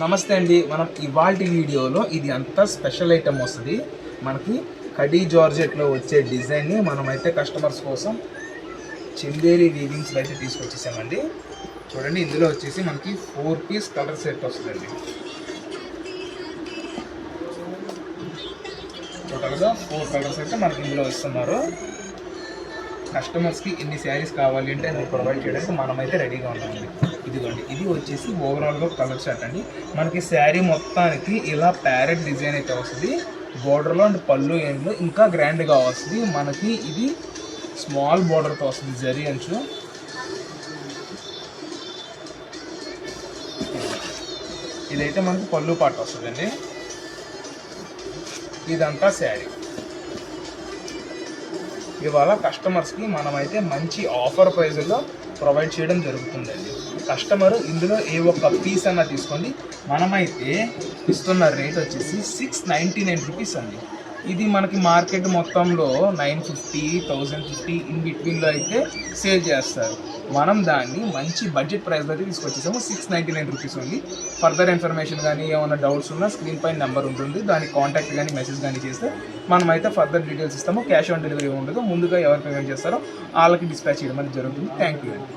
నమస్తే అండి. మనం ఇవాల్టి వీడియోలో ఇది అంతా స్పెషల్ ఐటమ్ వస్తుంది. మనకి కడీ జార్జెట్లో వచ్చే డిజైన్ని మనమైతే కస్టమర్స్ కోసం చందేరి వీవింగ్స్లో అయితే తీసుకొచ్చేసామండి. చూడండి, ఇందులో వచ్చేసి మనకి 4 పీస్ కలర్ సెట్ వస్తుందండి. టోటల్గా 4 కలర్స్ అయితే మనకి ఇందులో ఇస్తున్నారు. కస్టమర్స్కి ఎన్ని శారీస్ కావాలి అంటే నేను ప్రొవైడ్ చేయడానికి మనమైతే రెడీగా ఉన్నామండి. ఇదిగోండి, ఇది వచ్చేసి ఓవరాల్గా కలర్ షర్ట్ అండి. మనకి శారీ మొత్తానికి ఇలా ప్యారెట్ డిజైన్ అయితే వస్తుంది. బోర్డర్లో అండ్ పళ్ళు ఎండ్లో ఇంకా గ్రాండ్గా వస్తుంది. మనకి ఇది స్మాల్ బోర్డర్తో వస్తుంది, జరీ అంచు. ఇదైతే మనకి పళ్ళు పాట వస్తుందండి. ఇదంతా శారీ. ఇవాళ కస్టమర్స్కి మనమైతే మంచి ఆఫర్ ప్రైజ్లో ప్రొవైడ్ చేయడం జరుగుతుందండి. కస్టమర్ ఇందులో ఏ ఒక్క పీస్ అన్నా తీసుకోండి, మనమైతే ఇస్తున్న రేట్ వచ్చేసి 699 రూపీస్ అండి. ఇది మనకి మార్కెట్ మొత్తంలో 950, 1050 ఇన్ బిట్వీన్లో అయితే సేల్ చేస్తారు. మనం దాన్ని మంచి బడ్జెట్ ప్రైస్లో అయితే తీసుకొచ్చేసాము. 699 రూపీస్ ఉంది. ఫర్దర్ ఇన్ఫర్మేషన్ కానీ ఏమైనా డౌట్స్ ఉన్నా స్క్రీన్ పైన నెంబర్ ఉంటుంది, దానికి కాంటాక్ట్ కానీ మెసేజ్ కానీ చేస్తే మనమైతే ఫర్దర్ డీటెయిల్స్ ఇస్తాము. క్యాష్ ఆన్ డెలివరీ ఉండదు. ముందుగా ఎవరు పేమెంట్ చేస్తారో వాళ్ళకి డిస్పాచ్ చేయడం అనేది జరుగుతుంది. థ్యాంక్ యూ అండి.